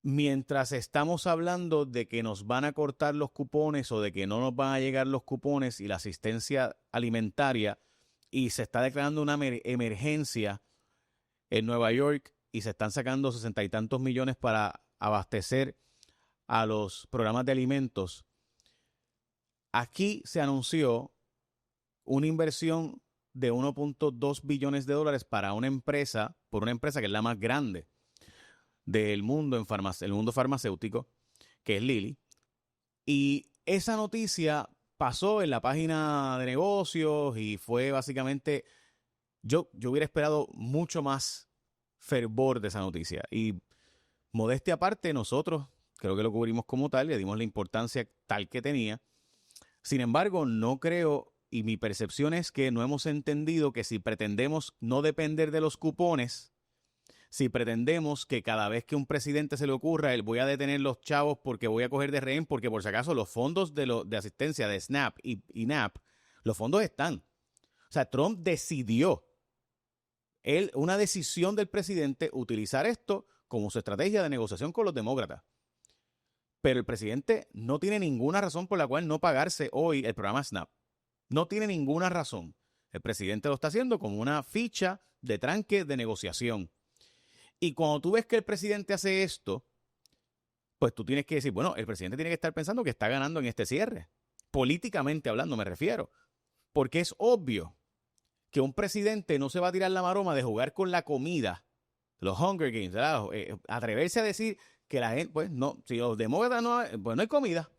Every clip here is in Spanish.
mientras estamos hablando de que nos van a cortar los cupones o de que no nos van a llegar los cupones y la asistencia alimentaria y se está declarando una emergencia en Nueva York y se están sacando 60 y tantos millones para abastecer a los programas de alimentos, aquí se anunció una inversión de 1.2 billones de dólares para una empresa, por una empresa que es la más grande del mundo en el mundo farmacéutico, que es Lilly. Y esa noticia pasó en la página de negocios y fue básicamente, yo hubiera esperado mucho más fervor de esa noticia. Y modestia aparte, nosotros creo que lo cubrimos como tal, le dimos la importancia tal que tenía. Sin embargo, no creo, y mi percepción es que no hemos entendido que si pretendemos no depender de los cupones, si pretendemos que cada vez que un presidente se le ocurra, él voy a detener los chavos porque voy a coger de rehén, porque por si acaso los fondos de asistencia de SNAP y NAP, los fondos están. O sea, Trump decidió, una decisión del presidente, utilizar esto como su estrategia de negociación con los demócratas. Pero el presidente no tiene ninguna razón por la cual no pagarse hoy el programa SNAP. No tiene ninguna razón. El presidente lo está haciendo como una ficha de tranque de negociación. Y cuando tú ves que el presidente hace esto, pues tú tienes que decir, bueno, el presidente tiene que estar pensando que está ganando en este cierre. Políticamente hablando me refiero. Porque es obvio que un presidente no se va a tirar la maroma de jugar con la comida, los Hunger Games, ¿verdad? Atreverse a decir que la gente, pues no, si los demócratas no, pues no hay comida.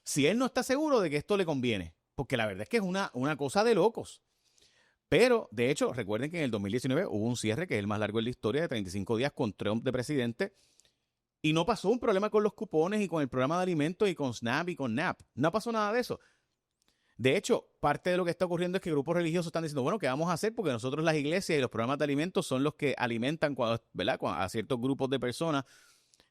Si él no está seguro de que esto le conviene. Porque la verdad es que es una cosa de locos. Pero, de hecho, recuerden que en el 2019 hubo un cierre que es el más largo de la historia, de 35 días con Trump de presidente. Y no pasó un problema con los cupones y con el programa de alimentos y con SNAP y con NAP. No pasó nada de eso. De hecho, parte de lo que está ocurriendo es que grupos religiosos están diciendo, bueno, ¿qué vamos a hacer? Porque nosotros las iglesias y los programas de alimentos son los que alimentan ¿verdad? A ciertos grupos de personas.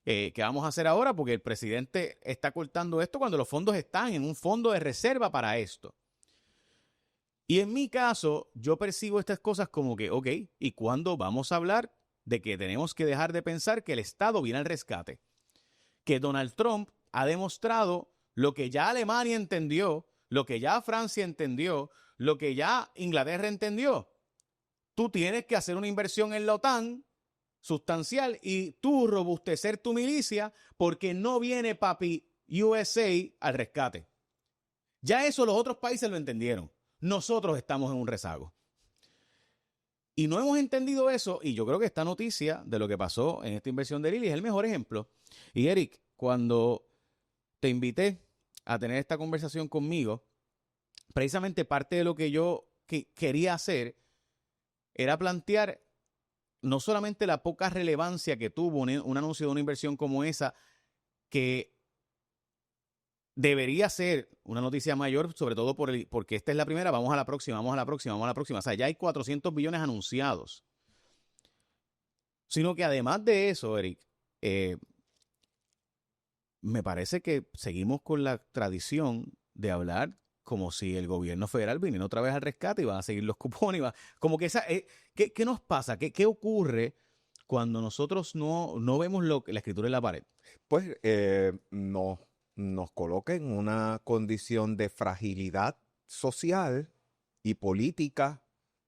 ¿Qué vamos a hacer ahora? Porque el presidente está cortando esto cuando los fondos están en un fondo de reserva para esto. Y en mi caso, yo percibo estas cosas como que, ok, ¿y cuándo vamos a hablar de que tenemos que dejar de pensar que el Estado viene al rescate? Que Donald Trump ha demostrado lo que ya Alemania entendió, lo que ya Francia entendió, lo que ya Inglaterra entendió. Tú tienes que hacer una inversión en la OTAN sustancial y tú robustecer tu milicia porque no viene papi USA al rescate. Ya eso los otros países lo entendieron. Nosotros estamos en un rezago. Y no hemos entendido eso, y yo creo que esta noticia de lo que pasó en esta inversión de Lilly es el mejor ejemplo. Y Eric, cuando te invité a tener esta conversación conmigo, precisamente parte de lo que yo quería hacer era plantear no solamente la poca relevancia que tuvo un anuncio de una inversión como esa, que debería ser una noticia mayor, sobre todo porque esta es la primera, vamos a la próxima, vamos a la próxima, vamos a la próxima. O sea, ya hay 400 billones anunciados. Sino que además de eso, Eric, eh, me parece que seguimos con la tradición de hablar como si el gobierno federal viniera otra vez al rescate y van a seguir los cupones. Como que ¿qué nos pasa? ¿Qué ocurre cuando nosotros no vemos la escritura en la pared? Pues nos coloca en una condición de fragilidad social y política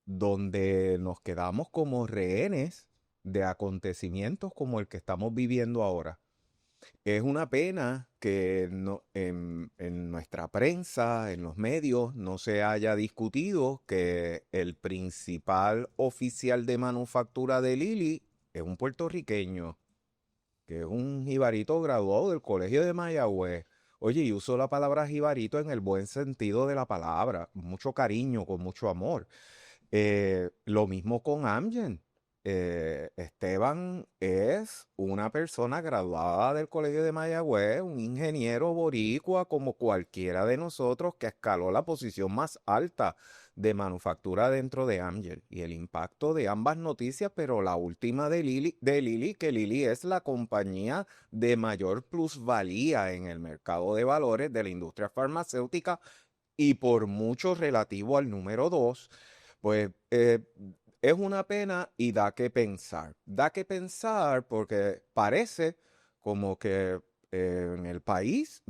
donde nos quedamos como rehenes de acontecimientos como el que estamos viviendo ahora. Es una pena que en nuestra prensa, en los medios, no se haya discutido que el principal oficial de manufactura de Lilly es un puertorriqueño, que es un jibarito graduado del Colegio de Mayagüez. Oye, y uso la palabra jibarito en el buen sentido de la palabra, mucho cariño, con mucho amor. Lo mismo con Amgen. Esteban es una persona graduada del Colegio de Mayagüez, un ingeniero boricua como cualquiera de nosotros que escaló la posición más alta de manufactura dentro de Amgen. Y el impacto de ambas noticias, pero la última de Lilly, que Lilly es la compañía de mayor plusvalía en el mercado de valores de la industria farmacéutica y por mucho relativo al número dos, pues es una pena y da que pensar. Da que pensar porque parece como que en el país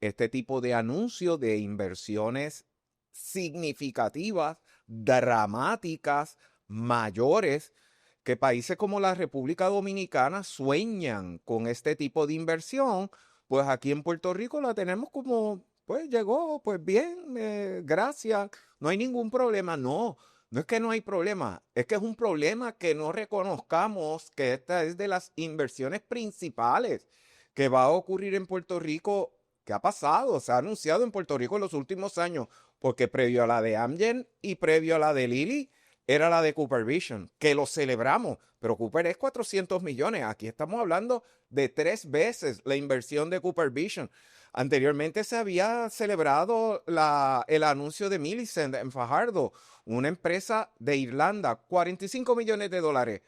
este tipo de anuncios de inversiones significativas, dramáticas, mayores, que países como la República Dominicana sueñan con este tipo de inversión, pues aquí en Puerto Rico la tenemos como, pues llegó, pues bien, gracias, no hay ningún problema. No, no es que no hay problema, es que es un problema que no reconozcamos que esta es de las inversiones principales que va a ocurrir en Puerto Rico. ¿Qué ha pasado? Se ha anunciado en Puerto Rico en los últimos años, porque previo a la de Amgen y previo a la de Lilly, era la de Cooper Vision, que lo celebramos, pero Cooper es 400 millones. Aquí estamos hablando de 3 veces la inversión de Cooper Vision. Anteriormente se había celebrado el anuncio de Millicent en Fajardo, una empresa de Irlanda, 45 millones de dólares.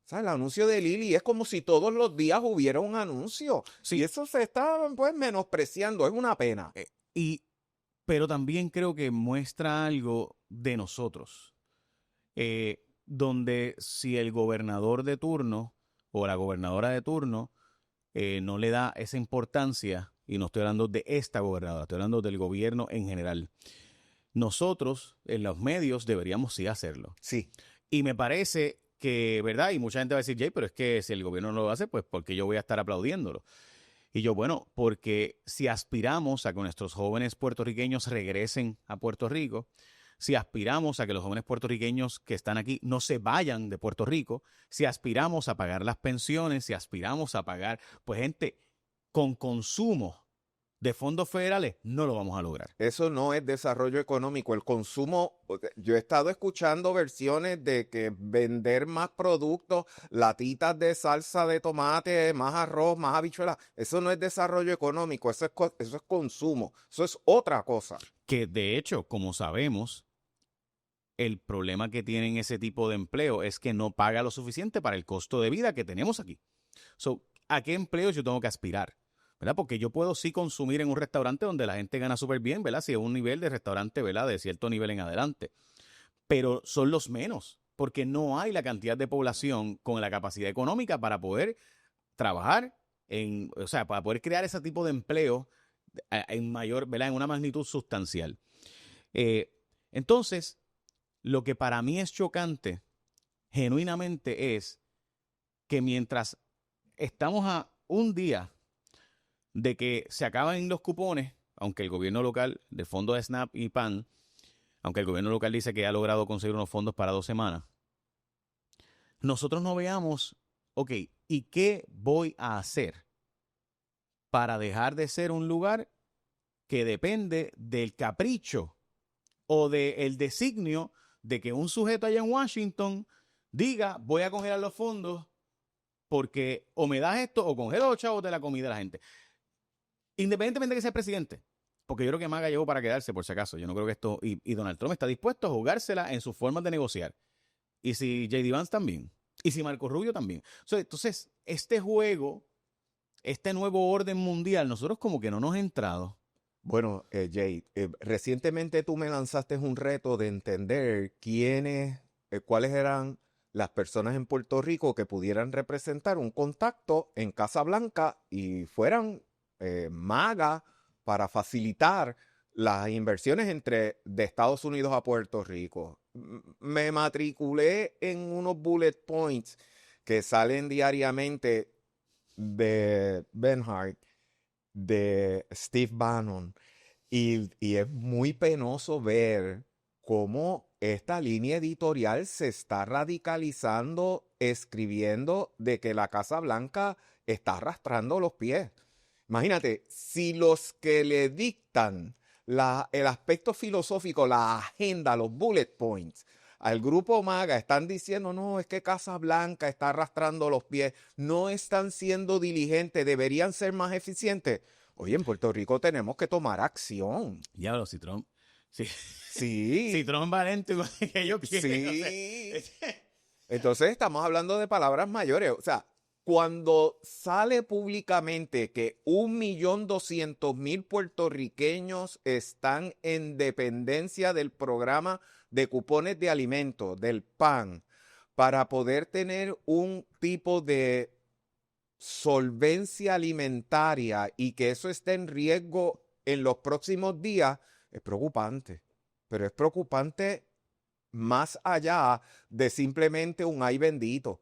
O sea, el anuncio de Lilly es como si todos los días hubiera un anuncio. Sí. Y eso se está pues menospreciando, es una pena. Pero también creo que muestra algo de nosotros. Donde si el gobernador de turno o la gobernadora de turno no le da esa importancia, y no estoy hablando de esta gobernadora, estoy hablando del gobierno en general, nosotros en los medios deberíamos sí hacerlo. Sí. Y me parece que, ¿verdad? Y mucha gente va a decir, Jay, pero es que si el gobierno no lo hace, pues porque yo voy a estar aplaudiéndolo. Y yo, bueno, porque si aspiramos a que nuestros jóvenes puertorriqueños regresen a Puerto Rico, si aspiramos a que los jóvenes puertorriqueños que están aquí no se vayan de Puerto Rico, si aspiramos a pagar las pensiones, si aspiramos a pagar, pues gente, con consumo de fondos federales, no lo vamos a lograr. Eso no es desarrollo económico. El consumo, yo he estado escuchando versiones de que vender más productos, latitas de salsa de tomate, más arroz, más habichuelas, eso no es desarrollo económico, eso es consumo, eso es otra cosa. Que de hecho, como sabemos, el problema que tienen ese tipo de empleo es que no paga lo suficiente para el costo de vida que tenemos aquí. So, ¿a qué empleos yo tengo que aspirar? ¿Verdad? Porque yo puedo sí consumir en un restaurante donde la gente gana súper bien, ¿verdad? Si es un nivel de restaurante, ¿verdad? De cierto nivel en adelante. Pero son los menos, porque no hay la cantidad de población con la capacidad económica para poder trabajar o sea, para poder crear ese tipo de empleo en mayor, ¿verdad? En una magnitud sustancial. Entonces, lo que para mí es chocante, genuinamente, es que mientras estamos a un día de que se acaban los cupones, aunque el gobierno local, del fondo de SNAP y PAN, aunque el gobierno local dice que ha logrado conseguir unos fondos para 2 semanas, nosotros no veamos, ok, ¿y qué voy a hacer para dejar de ser un lugar que depende del capricho o del designio de que un sujeto allá en Washington diga, voy a congelar los fondos porque o me das esto o congelo los chavos de la comida de la gente? Independientemente de que sea presidente, porque yo creo que MAGA llegó para quedarse, por si acaso. Yo no creo que esto... Y Donald Trump está dispuesto a jugársela en sus formas de negociar. Y si J.D. Vance también. Y si Marco Rubio también. Entonces, este juego, este nuevo orden mundial, nosotros como que no nos ha entrado. Bueno, Jay, recientemente tú me lanzaste un reto de entender cuáles eran las personas en Puerto Rico que pudieran representar un contacto en Casa Blanca y fueran MAGA para facilitar las inversiones de Estados Unidos a Puerto Rico. Me matriculé en unos bullet points que salen diariamente de Benhart, de Steve Bannon, y es muy penoso ver cómo esta línea editorial se está radicalizando, escribiendo de que la Casa Blanca está arrastrando los pies. Imagínate, si los que le dictan el aspecto filosófico, la agenda, los bullet points, al grupo MAGA están diciendo, no, es que Casa Blanca está arrastrando los pies, no están siendo diligentes, deberían ser más eficientes. Oye, en Puerto Rico tenemos que tomar acción. Diablo, si Trump... Sí. Sí. Si Trump va lento que yo quiero. Sí. Entonces estamos hablando de palabras mayores. O sea, cuando sale públicamente que 1.200.000 puertorriqueños están en dependencia del programa de cupones de alimentos, del PAN, para poder tener un tipo de solvencia alimentaria y que eso esté en riesgo en los próximos días, es preocupante. Pero es preocupante más allá de simplemente un ay bendito.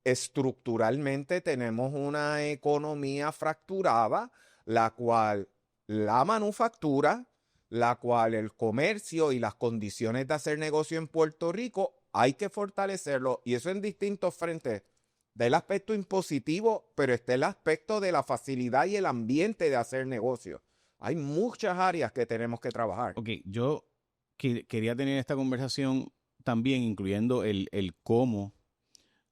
Estructuralmente tenemos una economía fracturada, la cual la manufactura, la cual el comercio y las condiciones de hacer negocio en Puerto Rico hay que fortalecerlo, y eso en distintos frentes. Del aspecto impositivo, pero está el aspecto de la facilidad y el ambiente de hacer negocio. Hay muchas áreas que tenemos que trabajar. Ok, yo quería tener esta conversación también, incluyendo el cómo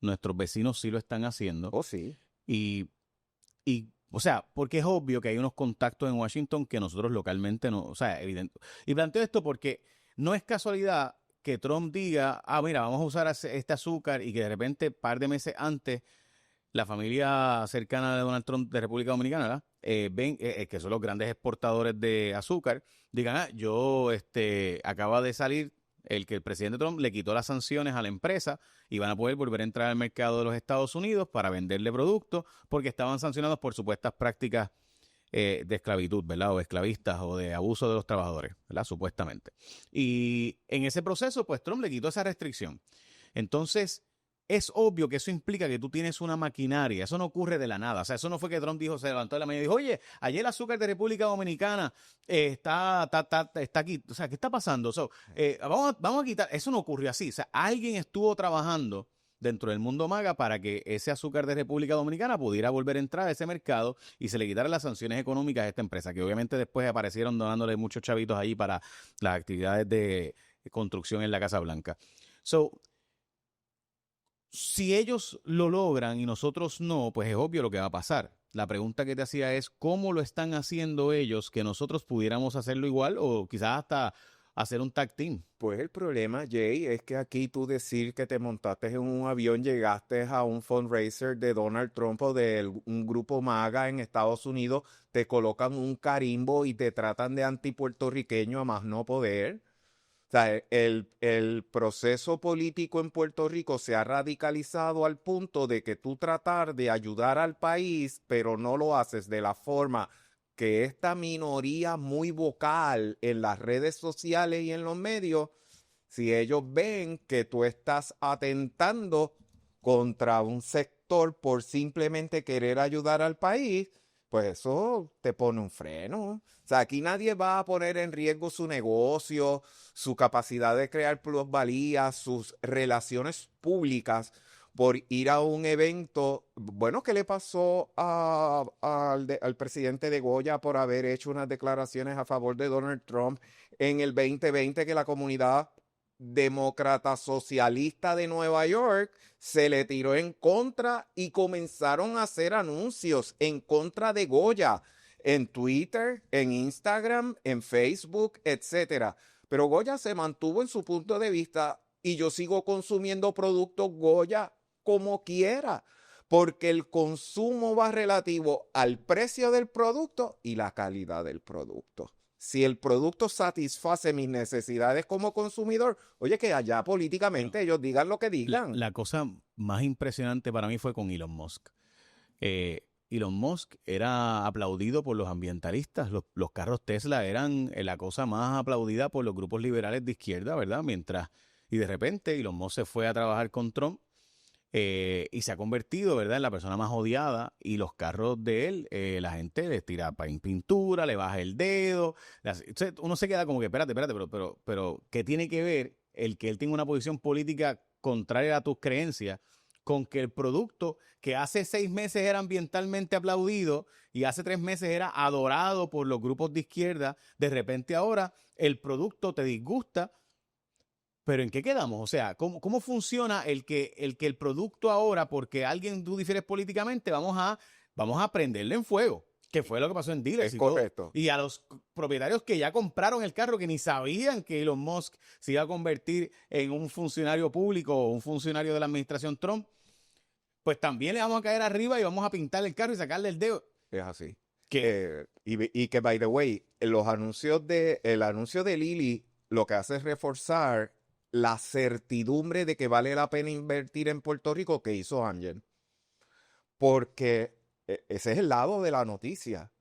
nuestros vecinos sí lo están haciendo. Oh, sí. Y, o sea, porque es obvio que hay unos contactos en Washington que nosotros localmente no, o sea, evidente. Y planteo esto porque no es casualidad que Trump diga, mira, vamos a usar este azúcar, y que de repente, par de meses antes, la familia cercana de Donald Trump de República Dominicana, ¿verdad? Que son los grandes exportadores de azúcar, digan, yo, acaba de salir que el presidente Trump le quitó las sanciones a la empresa y van a poder volver a entrar al mercado de los Estados Unidos para venderle productos porque estaban sancionados por supuestas prácticas de esclavitud, ¿verdad? O esclavistas o de abuso de los trabajadores, ¿verdad? Supuestamente. Y en ese proceso, pues Trump le quitó esa restricción. Entonces, es obvio que eso implica que tú tienes una maquinaria. Eso no ocurre de la nada. O sea, eso no fue que Trump se levantó de la mañana y dijo, oye, ayer el azúcar de República Dominicana está aquí. O sea, ¿qué está pasando? Vamos a quitar. Eso no ocurrió así. O sea, alguien estuvo trabajando dentro del mundo MAGA para que ese azúcar de República Dominicana pudiera volver a entrar a ese mercado y se le quitaran las sanciones económicas a esta empresa, que obviamente después aparecieron donándole muchos chavitos ahí para las actividades de construcción en la Casa Blanca. Si ellos lo logran y nosotros no, pues es obvio lo que va a pasar. La pregunta que te hacía es, ¿cómo lo están haciendo ellos que nosotros pudiéramos hacerlo igual o quizás hasta hacer un tag team? Pues el problema, Jay, es que aquí tú decir que te montaste en un avión, llegaste a un fundraiser de Donald Trump o de un grupo MAGA en Estados Unidos, te colocan un carimbo y te tratan de antipuertorriqueño a más no poder. O sea, el proceso político en Puerto Rico se ha radicalizado al punto de que tú tratar de ayudar al país, pero no lo haces de la forma que esta minoría muy vocal en las redes sociales y en los medios, si ellos ven que tú estás atentando contra un sector por simplemente querer ayudar al país, pues eso te pone un freno. O sea, aquí nadie va a poner en riesgo su negocio, su capacidad de crear plusvalía, sus relaciones públicas por ir a un evento. Bueno, ¿qué le pasó al presidente de Goya por haber hecho unas declaraciones a favor de Donald Trump en el 2020, que la comunidad demócrata socialista de Nueva York se le tiró en contra y comenzaron a hacer anuncios en contra de Goya en Twitter, en Instagram, en Facebook, etcétera? Pero Goya se mantuvo en su punto de vista y yo sigo consumiendo productos Goya como quiera, porque el consumo va relativo al precio del producto y la calidad del producto. Si el producto satisface mis necesidades como consumidor, oye, que allá políticamente ellos digan lo que digan. La cosa más impresionante para mí fue con Elon Musk. Elon Musk era aplaudido por los ambientalistas. Los carros Tesla eran la cosa más aplaudida por los grupos liberales de izquierda, ¿verdad? Y de repente Elon Musk se fue a trabajar con Trump y se ha convertido, ¿verdad?, en la persona más odiada. Y los carros de él, la gente les tira pintura, le baja el dedo. Uno se queda como que, espérate, pero ¿qué tiene que ver el que él tenga una posición política contraria a tus creencias con que el producto que hace 6 meses era ambientalmente aplaudido y hace 3 meses era adorado por los grupos de izquierda, de repente ahora el producto te disgusta? ¿Pero en qué quedamos? O sea, ¿cómo funciona el que el producto ahora, porque tú difieres políticamente, vamos a prenderle en fuego? Que fue lo que pasó en Dealers Es y todo. correcto. Y a los propietarios que ya compraron el carro, que ni sabían que Elon Musk se iba a convertir en un funcionario público o un funcionario de la administración Trump, pues también le vamos a caer arriba y vamos a pintar el carro y sacarle el dedo. Es así. Que Y que, by the way, el anuncio de Lilly lo que hace es reforzar la certidumbre de que vale la pena invertir en Puerto Rico que hizo Ángel. Porque ese es el lado de la noticia.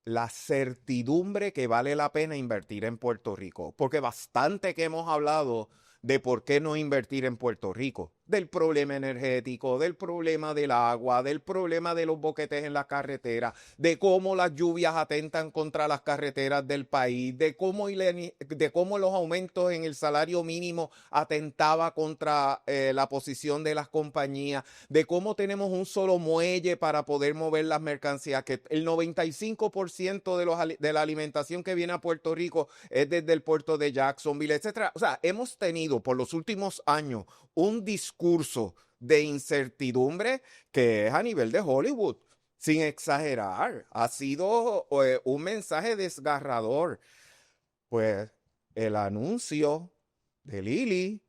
La certidumbre que vale la pena invertir en Puerto Rico. Porque bastante que hemos hablado de por qué no invertir en Puerto Rico. Del problema energético, del problema del agua, del problema de los boquetes en las carreteras, de cómo las lluvias atentan contra las carreteras del país, de cómo los aumentos en el salario mínimo atentaba contra la posición de las compañías, de cómo tenemos un solo muelle para poder mover las mercancías, que el 95% de la alimentación que viene a Puerto Rico es desde el puerto de Jacksonville, etcétera. O sea, hemos tenido por los últimos años un discurso de incertidumbre que es a nivel de Hollywood, sin exagerar. Ha sido un mensaje desgarrador. Pues el anuncio de Lili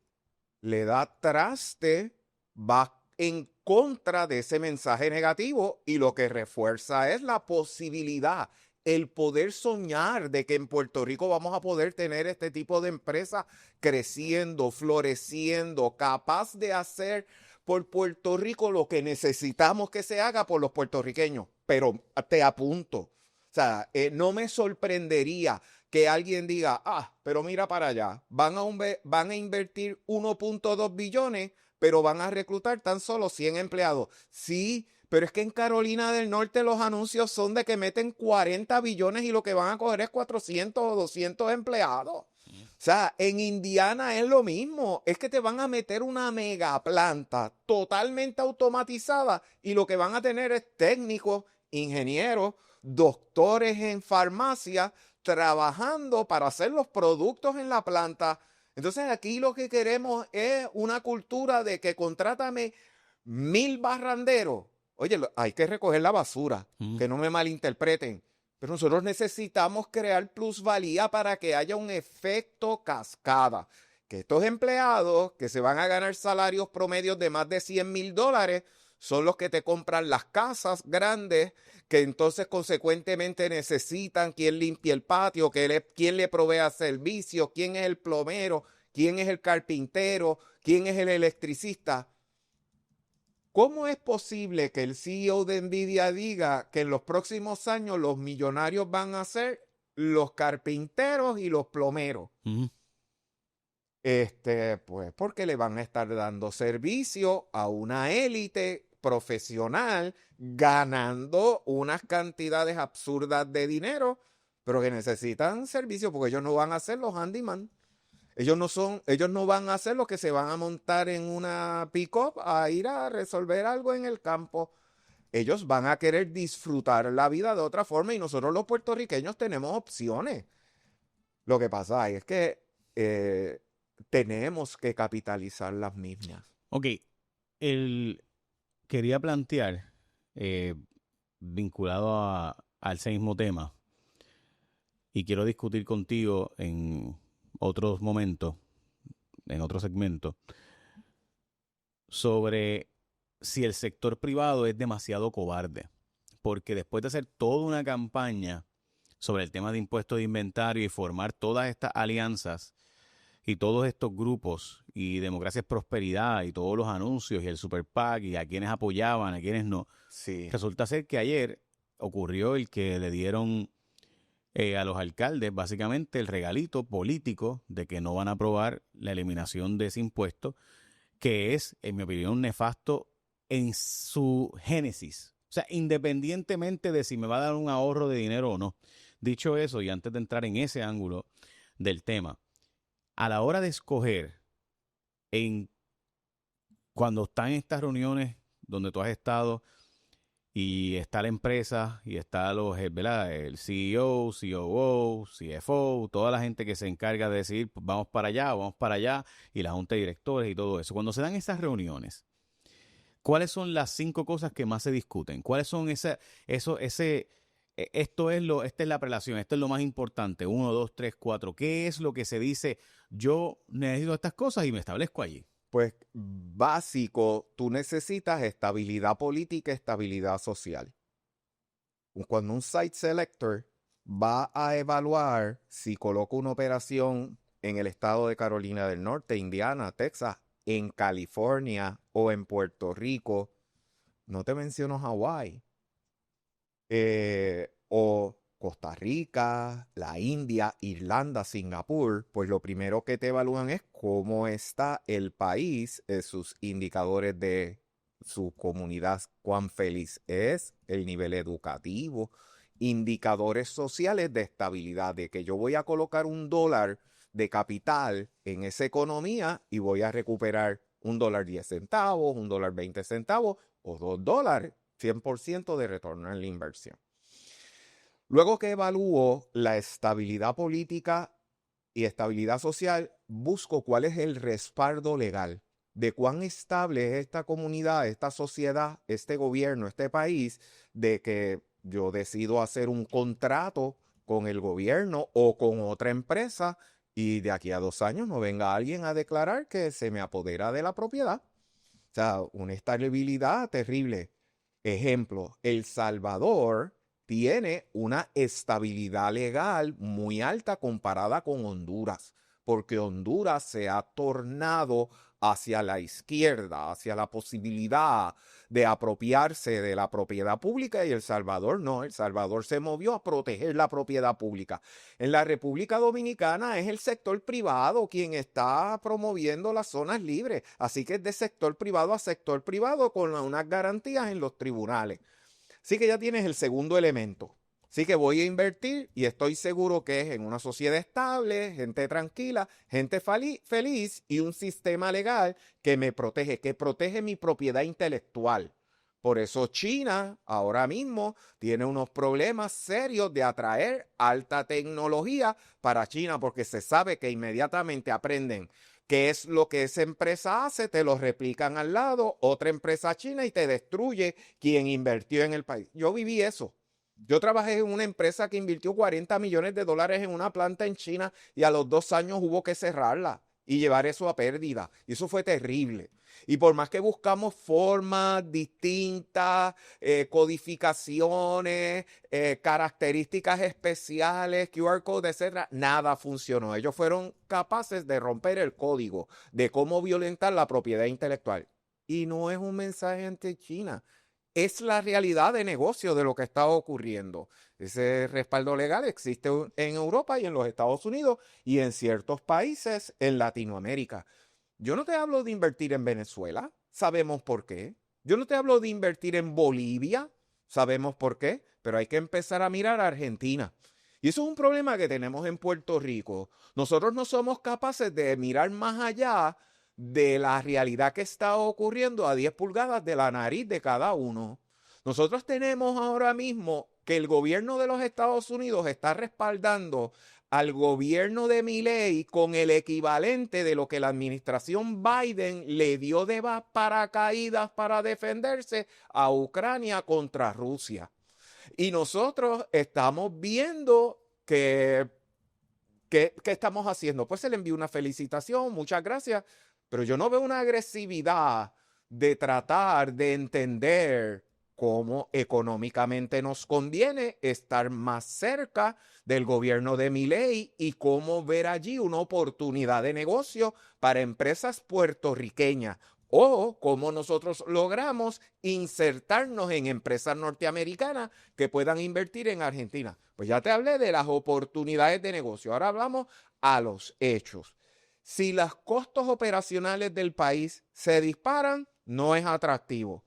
le da traste, va en contra de ese mensaje negativo y lo que refuerza es la posibilidad, el poder soñar de que en Puerto Rico vamos a poder tener este tipo de empresas creciendo, floreciendo, capaz de hacer por Puerto Rico lo que necesitamos que se haga por los puertorriqueños. Pero te apunto, o sea, no me sorprendería que alguien diga, pero mira para allá, van a invertir 1.2 billones, pero van a reclutar tan solo 100 empleados. Sí, pero es que en Carolina del Norte los anuncios son de que meten 40 billones y lo que van a coger es 400 o 200 empleados. O sea, en Indiana es lo mismo. Es que te van a meter una mega planta totalmente automatizada y lo que van a tener es técnicos, ingenieros, doctores en farmacia trabajando para hacer los productos en la planta. Entonces aquí lo que queremos es una cultura de que contrátame 1000 barranderos. Oye, hay que recoger la basura, que no me malinterpreten. Pero nosotros necesitamos crear plusvalía para que haya un efecto cascada. Que estos empleados que se van a ganar salarios promedios de más de $100,000 son los que te compran las casas grandes, que entonces consecuentemente necesitan quien limpie el patio, quién le provea servicios, quién es el plomero, quién es el carpintero, quién es el electricista. ¿Cómo es posible que el CEO de Nvidia diga que en los próximos años los millonarios van a ser los carpinteros y los plomeros? Pues porque le van a estar dando servicio a una élite profesional ganando unas cantidades absurdas de dinero, pero que necesitan servicio porque ellos no van a ser los handyman. Ellos no van a ser los que se van a montar en una pick-up a ir a resolver algo en el campo. Ellos van a querer disfrutar la vida de otra forma y nosotros los puertorriqueños tenemos opciones. Lo que pasa es que tenemos que capitalizar las mismas. Ok, quería plantear, vinculado al ese mismo tema, y quiero discutir contigo en otros momentos, en otro segmento, sobre si el sector privado es demasiado cobarde. Porque después de hacer toda una campaña sobre el tema de impuestos de inventario y formar todas estas alianzas y todos estos grupos y Democracia es Prosperidad y todos los anuncios y el Super PAC y a quienes apoyaban, a quienes no, Sí. resulta ser que ayer ocurrió el que le dieron a los alcaldes básicamente el regalito político de que no van a aprobar la eliminación de ese impuesto, que es, en mi opinión, nefasto en su génesis. O sea, independientemente de si me va a dar un ahorro de dinero o no. Dicho eso, y antes de entrar en ese ángulo del tema, a la hora de escoger, cuando están en estas reuniones donde tú has estado y está la empresa y está ¿verdad? El CEO, COO, CFO, toda la gente que se encarga de decir vamos para allá, y la junta de directores y todo eso. Cuando se dan esas reuniones, ¿cuáles son las 5 cosas que más se discuten? ¿Cuáles son esta es la prelación, esto es lo más importante, 1, 2, 3, 4. ¿Qué es lo que se dice? Yo necesito estas cosas y me establezco allí. Pues básico, tú necesitas estabilidad política, estabilidad social. Cuando un site selector va a evaluar si coloca una operación en el estado de Carolina del Norte, Indiana, Texas, en California o en Puerto Rico, no te menciono Hawái, o Costa Rica, la India, Irlanda, Singapur, pues lo primero que te evalúan es cómo está el país, sus indicadores de su comunidad, cuán feliz es, el nivel educativo, indicadores sociales de estabilidad, de que yo voy a colocar $1 de capital en esa economía y voy a recuperar $1.10, $1.20 o $2, 100% de retorno en la inversión. Luego que evalúo la estabilidad política y estabilidad social, busco cuál es el respaldo legal de cuán estable es esta comunidad, esta sociedad, este gobierno, este país, de que yo decido hacer un contrato con el gobierno o con otra empresa y de aquí a 2 años no venga alguien a declarar que se me apodera de la propiedad. O sea, una estabilidad terrible. Ejemplo, El Salvador tiene una estabilidad legal muy alta comparada con Honduras, porque Honduras se ha tornado hacia la izquierda, hacia la posibilidad de apropiarse de la propiedad pública, y El Salvador no. El Salvador se movió a proteger la propiedad pública. En la República Dominicana es el sector privado quien está promoviendo las zonas libres, así que es de sector privado a sector privado con unas garantías en los tribunales. Así que ya tienes el segundo elemento. Así que voy a invertir y estoy seguro que es en una sociedad estable, gente tranquila, gente feliz y un sistema legal que me protege, que protege mi propiedad intelectual. Por eso China ahora mismo tiene unos problemas serios de atraer alta tecnología para China, porque se sabe que inmediatamente aprenden qué es lo que esa empresa hace, te lo replican al lado, otra empresa china, y te destruye quien invirtió en el país. Yo viví eso. Yo trabajé en una empresa que invirtió $40 millones en una planta en China y a los 2 años hubo que cerrarla y llevar eso a pérdida. Y eso fue terrible. Y por más que buscamos formas distintas, codificaciones, características especiales, QR code, etcétera, nada funcionó. Ellos fueron capaces de romper el código de cómo violentar la propiedad intelectual. Y no es un mensaje ante China. Es la realidad de negocio de lo que está ocurriendo. Ese respaldo legal existe en Europa y en los Estados Unidos y en ciertos países en Latinoamérica. Yo no te hablo de invertir en Venezuela, sabemos por qué. Yo no te hablo de invertir en Bolivia, sabemos por qué, pero hay que empezar a mirar a Argentina. Y eso es un problema que tenemos en Puerto Rico. Nosotros no somos capaces de mirar más allá de la realidad que está ocurriendo a 10 pulgadas de la nariz de cada uno. Nosotros tenemos ahora mismo que el gobierno de los Estados Unidos está respaldando al gobierno de Milei con el equivalente de lo que la administración Biden le dio de paracaídas para defenderse a Ucrania contra Rusia. Y nosotros estamos viendo que ¿qué estamos haciendo? Pues se le envió una felicitación, muchas gracias, pero yo no veo una agresividad de tratar de entender cómo económicamente nos conviene estar más cerca del gobierno de Milei y cómo ver allí una oportunidad de negocio para empresas puertorriqueñas, o cómo nosotros logramos insertarnos en empresas norteamericanas que puedan invertir en Argentina. Pues ya te hablé de las oportunidades de negocio. Ahora hablamos a los hechos. Si los costos operacionales del país se disparan, no es atractivo.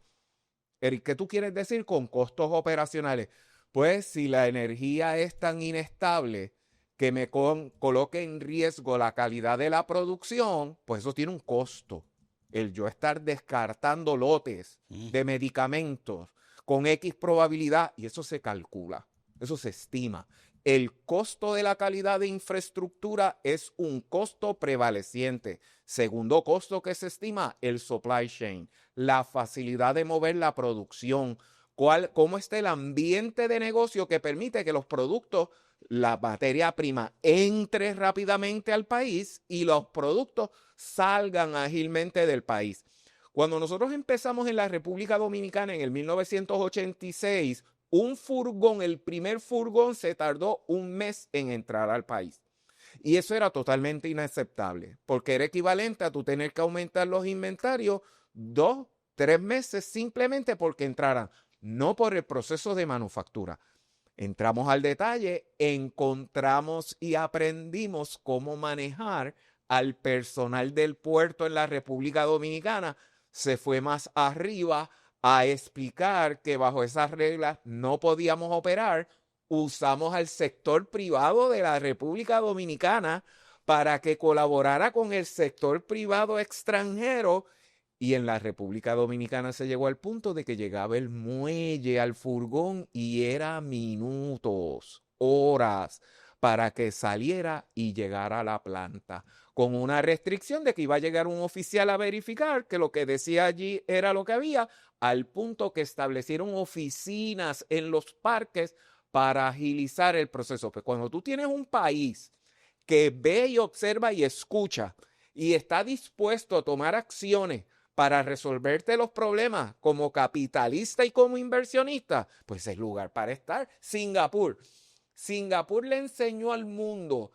Eric, ¿qué tú quieres decir con costos operacionales? Pues si la energía es tan inestable que me coloque en riesgo la calidad de la producción, pues eso tiene un costo. El yo estar descartando lotes de medicamentos con X probabilidad, y eso se calcula, eso se estima. El costo de la calidad de infraestructura es un costo prevaleciente. Segundo costo que se estima, el supply chain, la facilidad de mover la producción, cómo está el ambiente de negocio que permite que los productos, la materia prima, entre rápidamente al país y los productos salgan ágilmente del país. Cuando nosotros empezamos en la República Dominicana en el 1986, un furgón, el primer furgón se tardó 1 mes en entrar al país. Y eso era totalmente inaceptable, porque era equivalente a tú tener que aumentar los inventarios 2, 3 meses simplemente porque entraran, no por el proceso de manufactura. Entramos al detalle, encontramos y aprendimos cómo manejar al personal del puerto en la República Dominicana. Se fue más arriba a explicar que bajo esas reglas no podíamos operar. Usamos al sector privado de la República Dominicana para que colaborara con el sector privado extranjero. Y en la República Dominicana se llegó al punto de que llegaba el muelle al furgón y era minutos, horas para que saliera y llegara a la planta, con una restricción de que iba a llegar un oficial a verificar que lo que decía allí era lo que había, al punto que establecieron oficinas en los parques para agilizar el proceso. Pues cuando tú tienes un país que ve y observa y escucha y está dispuesto a tomar acciones para resolverte los problemas como capitalista y como inversionista, pues es lugar para estar. Singapur. Singapur le enseñó al mundo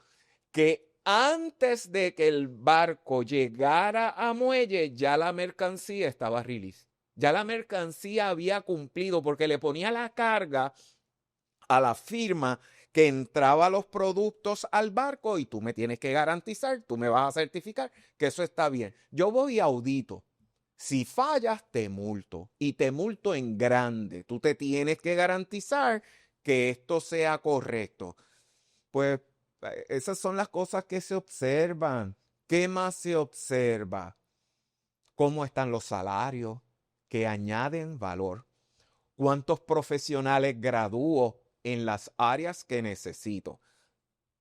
que antes de que el barco llegara a muelle, ya la mercancía estaba release. Ya la mercancía había cumplido porque le ponía la carga a la firma que entraba los productos al barco y tú me tienes que garantizar, tú me vas a certificar que eso está bien. Yo voy y audito. Si fallas, te multo y te multo en grande. Tú te tienes que garantizar que esto sea correcto. Pues esas son las cosas que se observan. ¿Qué más se observa? ¿Cómo están los salarios que añaden valor? ¿Cuántos profesionales gradúo en las áreas que necesito?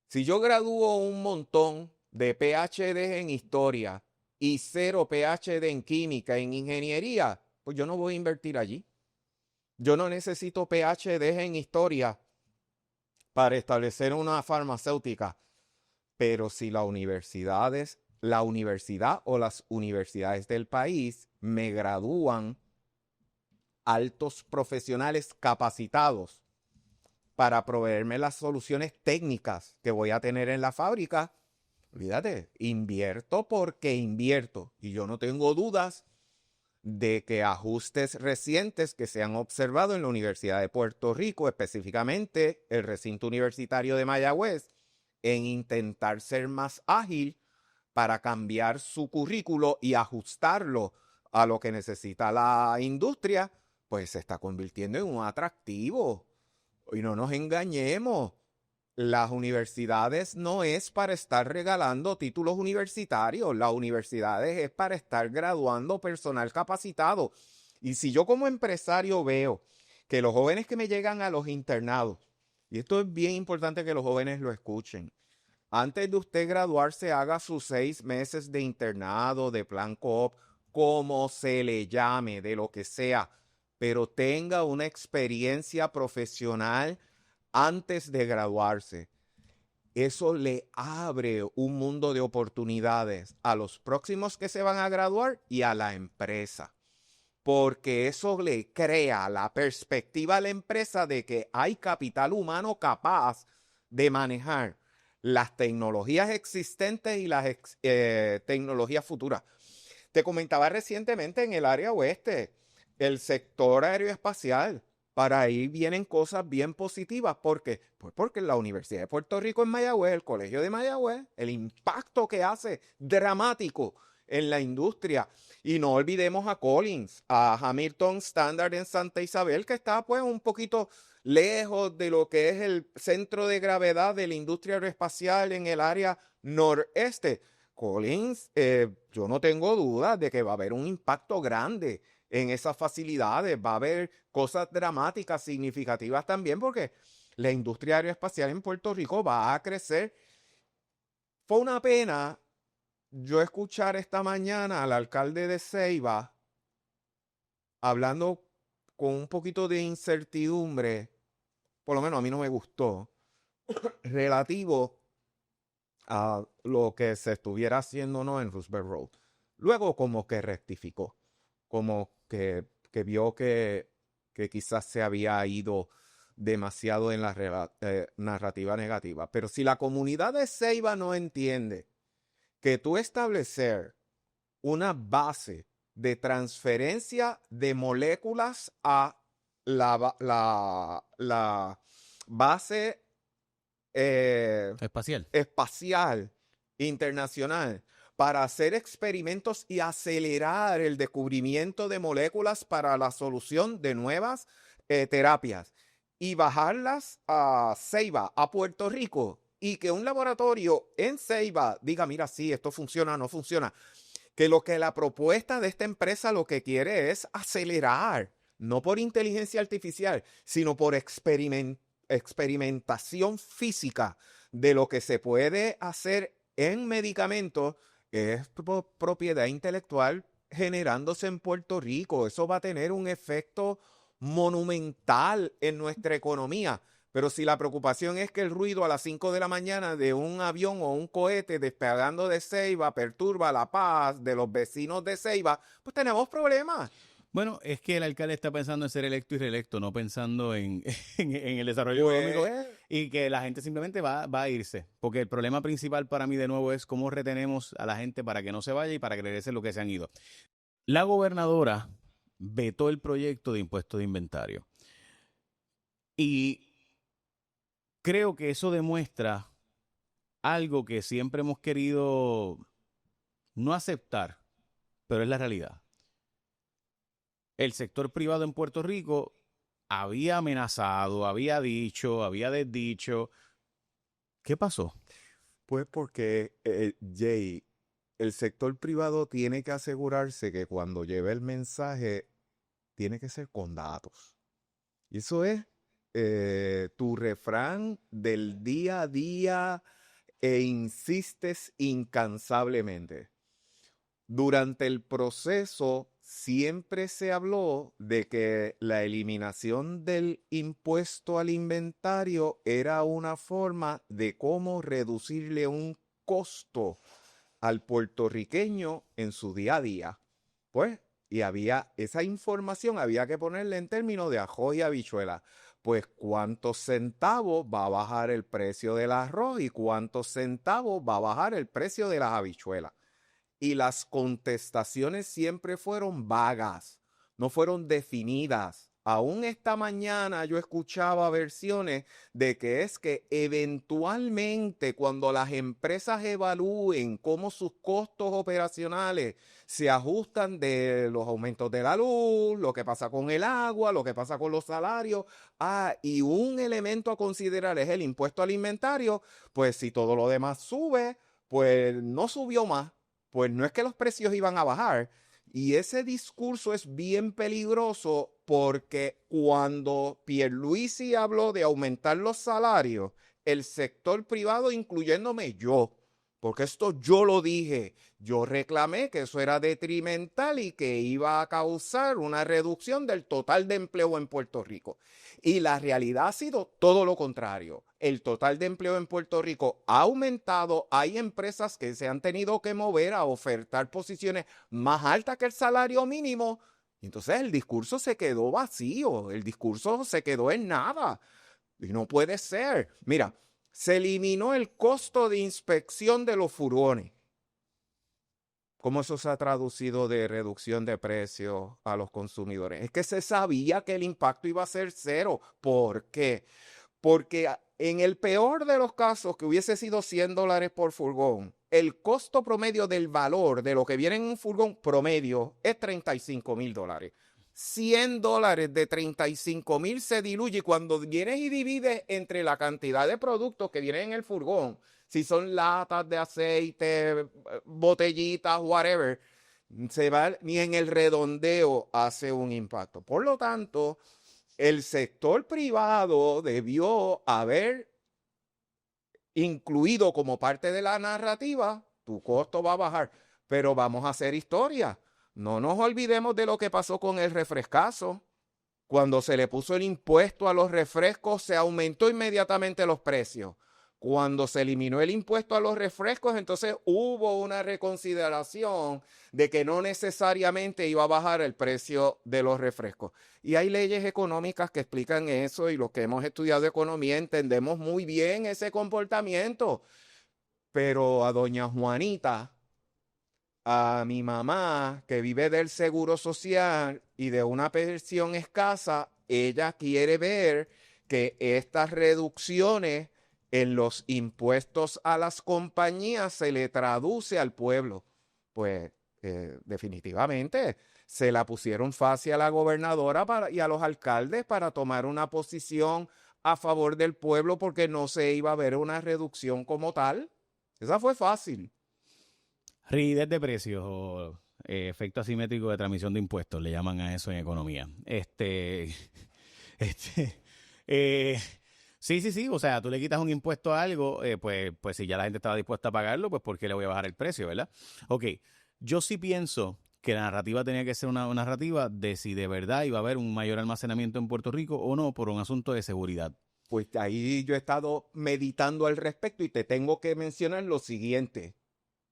Si yo gradúo un montón de PhD en historia y 0 PhD en química, en ingeniería, pues yo no voy a invertir allí. Yo no necesito PhD en historia para establecer una farmacéutica, pero si la universidad o las universidades del país me gradúan altos profesionales capacitados para proveerme las soluciones técnicas que voy a tener en la fábrica, olvídate, invierto porque invierto. Y yo no tengo dudas de que ajustes recientes que se han observado en la Universidad de Puerto Rico, específicamente el recinto universitario de Mayagüez, en intentar ser más ágil para cambiar su currículo y ajustarlo a lo que necesita la industria, pues se está convirtiendo en un atractivo. Y no nos engañemos, las universidades no es para estar regalando títulos universitarios, las universidades es para estar graduando personal capacitado. Y si yo como empresario veo que los jóvenes que me llegan a los internados, y esto es bien importante que los jóvenes lo escuchen, antes de usted graduarse haga sus 6 meses de internado, de plan coop, como se le llame, de lo que sea, pero tenga una experiencia profesional antes de graduarse. Eso le abre un mundo de oportunidades a los próximos que se van a graduar y a la empresa, porque eso le crea la perspectiva a la empresa de que hay capital humano capaz de manejar las tecnologías existentes y las tecnologías futuras. Te comentaba recientemente en el área oeste, el sector aeroespacial. Para ahí vienen cosas bien positivas. ¿Por qué? Pues porque la Universidad de Puerto Rico en Mayagüez, el Colegio de Mayagüez, el impacto que hace dramático en la industria. Y no olvidemos a Collins, a Hamilton Standard en Santa Isabel, que está pues un poquito lejos de lo que es el centro de gravedad de la industria aeroespacial en el área noreste. Collins, yo no tengo duda de que va a haber un impacto grande en esas facilidades, va a haber cosas dramáticas, significativas también, porque la industria aeroespacial en Puerto Rico va a crecer. Fue una pena yo escuchar esta mañana al alcalde de Ceiba hablando con un poquito de incertidumbre, por lo menos a mí no me gustó, relativo a lo que se estuviera haciendo, ¿no?, en Roosevelt Road. Luego como que rectificó, como que vio que quizás se había ido demasiado en la narrativa negativa. Pero si la comunidad de Ceiba no entiende que tú establecer una base de transferencia de moléculas a la base espacial internacional para hacer experimentos y acelerar el descubrimiento de moléculas para la solución de nuevas terapias y bajarlas a Ceiba, a Puerto Rico, y que un laboratorio en Ceiba diga, mira, sí, esto funciona, no funciona. Que la propuesta de esta empresa lo que quiere es acelerar, no por inteligencia artificial, sino por experimentación física de lo que se puede hacer en medicamentos, que es propiedad intelectual generándose en Puerto Rico. Eso va a tener un efecto monumental en nuestra economía. Pero si la preocupación es que el ruido a las 5 de la mañana de un avión o un cohete despegando de Ceiba perturba la paz de los vecinos de Ceiba, pues tenemos problemas. Bueno, es que el alcalde está pensando en ser electo y reelecto, no pensando en el desarrollo económico, y que la gente simplemente va a irse. Porque el problema principal para mí, de nuevo, es cómo retenemos a la gente para que no se vaya y para que regrese lo que se han ido. La gobernadora vetó el proyecto de impuesto de inventario. Y creo que eso demuestra algo que siempre hemos querido no aceptar, pero es la realidad. El sector privado en Puerto Rico había amenazado, había dicho, había desdicho. ¿Qué pasó? Pues porque, Jay, el sector privado tiene que asegurarse que cuando lleve el mensaje tiene que ser con datos. Y eso es tu refrán del día a día e insistes incansablemente. Durante el proceso siempre se habló de que la eliminación del impuesto al inventario era una forma de cómo reducirle un costo al puertorriqueño en su día a día. Pues, y había esa información, había que ponerla en términos de ajo y habichuela. Pues, ¿cuántos centavos va a bajar el precio del arroz y cuántos centavos va a bajar el precio de las habichuelas? Y las contestaciones siempre fueron vagas, no fueron definidas. Aún esta mañana yo escuchaba versiones de que es que eventualmente cuando las empresas evalúen cómo sus costos operacionales se ajustan de los aumentos de la luz, lo que pasa con el agua, lo que pasa con los salarios, y un elemento a considerar es el impuesto al inventario, pues si todo lo demás sube, pues no subió más. Pues no es que los precios iban a bajar. Y ese discurso es bien peligroso porque cuando Pierluisi habló de aumentar los salarios, el sector privado, incluyéndome yo, porque esto yo lo dije, yo reclamé que eso era detrimental y que iba a causar una reducción del total de empleo en Puerto Rico. Y la realidad ha sido todo lo contrario. El total de empleo en Puerto Rico ha aumentado. Hay empresas que se han tenido que mover a ofertar posiciones más altas que el salario mínimo. Y entonces el discurso se quedó vacío. El discurso se quedó en nada. Y no puede ser. Mira, se eliminó el costo de inspección de los furgones. ¿Cómo eso se ha traducido de reducción de precios a los consumidores? Es que se sabía que el impacto iba a ser cero. ¿Por qué? Porque en el peor de los casos, que hubiese sido $100 por furgón, el costo promedio del valor de lo que viene en un furgón promedio es $35,000. $100 de 35,000 se diluye cuando vienes y divides entre la cantidad de productos que vienen en el furgón. Si son latas de aceite, botellitas, whatever, ni en el redondeo hace un impacto. Por lo tanto, el sector privado debió haber incluido como parte de la narrativa, tu costo va a bajar, pero vamos a hacer historia. No nos olvidemos de lo que pasó con el refrescazo. Cuando se le puso el impuesto a los refrescos, se aumentó inmediatamente los precios. Cuando se eliminó el impuesto a los refrescos, entonces hubo una reconsideración de que no necesariamente iba a bajar el precio de los refrescos. Y hay leyes económicas que explican eso, y los que hemos estudiado economía entendemos muy bien ese comportamiento. Pero a doña Juanita, a mi mamá, que vive del seguro social y de una pensión escasa, ella quiere ver que estas reducciones en los impuestos a las compañías se le traduce al pueblo. Pues definitivamente se la pusieron fácil a la gobernadora y a los alcaldes para tomar una posición a favor del pueblo, porque no se iba a ver una reducción como tal. Esa fue fácil. Rigidez de precios o efecto asimétrico de transmisión de impuestos, le llaman a eso en economía. Este, eh, sí, o sea, tú le quitas un impuesto a algo, pues si ya la gente estaba dispuesta a pagarlo, pues ¿por qué le voy a bajar el precio, verdad? Ok, yo sí pienso que la narrativa tenía que ser una narrativa de si de verdad iba a haber un mayor almacenamiento en Puerto Rico o no por un asunto de seguridad. Pues ahí yo he estado meditando al respecto y te tengo que mencionar lo siguiente.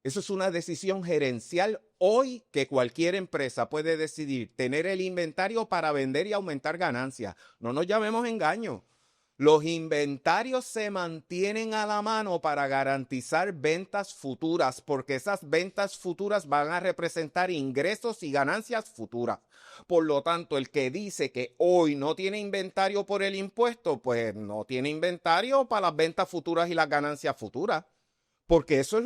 Eso es una decisión gerencial hoy, que cualquier empresa puede decidir tener el inventario para vender y aumentar ganancias. No nos llamemos engaño. Los inventarios se mantienen a la mano para garantizar ventas futuras, porque esas ventas futuras van a representar ingresos y ganancias futuras. Por lo tanto, el que dice que hoy no tiene inventario por el impuesto, pues no tiene inventario para las ventas futuras y las ganancias futuras. Porque eso es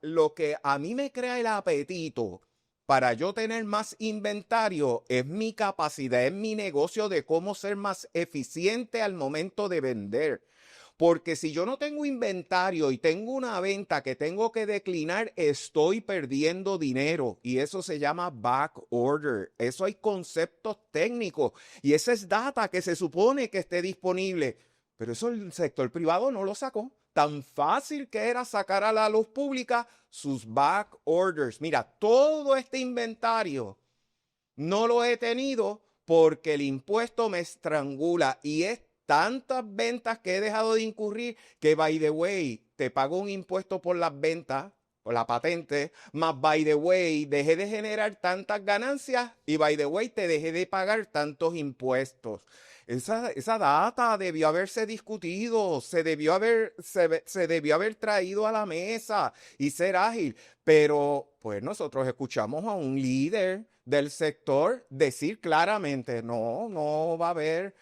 lo que a mí me crea el apetito para yo tener más inventario, es mi capacidad, es mi negocio de cómo ser más eficiente al momento de vender. Porque si yo no tengo inventario y tengo una venta que tengo que declinar, estoy perdiendo dinero. Y eso se llama back order. Eso hay conceptos técnicos. Y esa es data que se supone que esté disponible. Pero eso el sector privado no lo sacó. Tan fácil que era sacar a la luz pública sus back orders. Mira, todo este inventario no lo he tenido porque el impuesto me estrangula, y es tantas ventas que he dejado de incurrir que, by the way, te pago un impuesto por las ventas, por la patente, más, by the way, dejé de generar tantas ganancias y, by the way, te dejé de pagar tantos impuestos. Esa data debió haberse discutido, se debió haber traído a la mesa y ser ágil. Pero pues nosotros escuchamos a un líder del sector decir claramente, no va a haber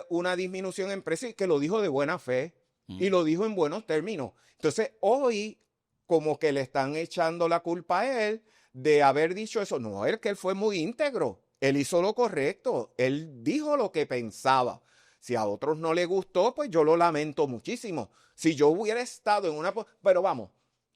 una disminución en precios, y que lo dijo de buena fe y lo dijo en buenos términos. Entonces hoy como que le están echando la culpa a él de haber dicho eso. No, es que él fue muy íntegro. Él hizo lo correcto. Él dijo lo que pensaba. Si a otros no le gustó, pues yo lo lamento muchísimo. Si yo hubiera estado en una... Pero vamos,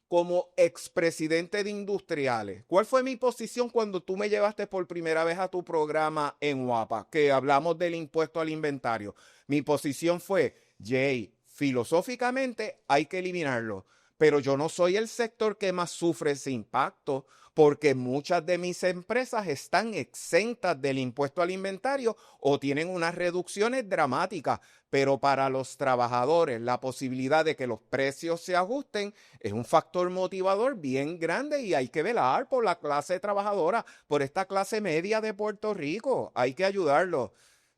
como expresidente de Industriales, ¿cuál fue mi posición cuando tú me llevaste por primera vez a tu programa en Guapa, que hablamos del impuesto al inventario? Mi posición fue, Jay, filosóficamente hay que eliminarlo, pero yo no soy el sector que más sufre ese impacto, porque muchas de mis empresas están exentas del impuesto al inventario o tienen unas reducciones dramáticas. Pero para los trabajadores, la posibilidad de que los precios se ajusten es un factor motivador bien grande, y hay que velar por la clase trabajadora, por esta clase media de Puerto Rico. Hay que ayudarlos.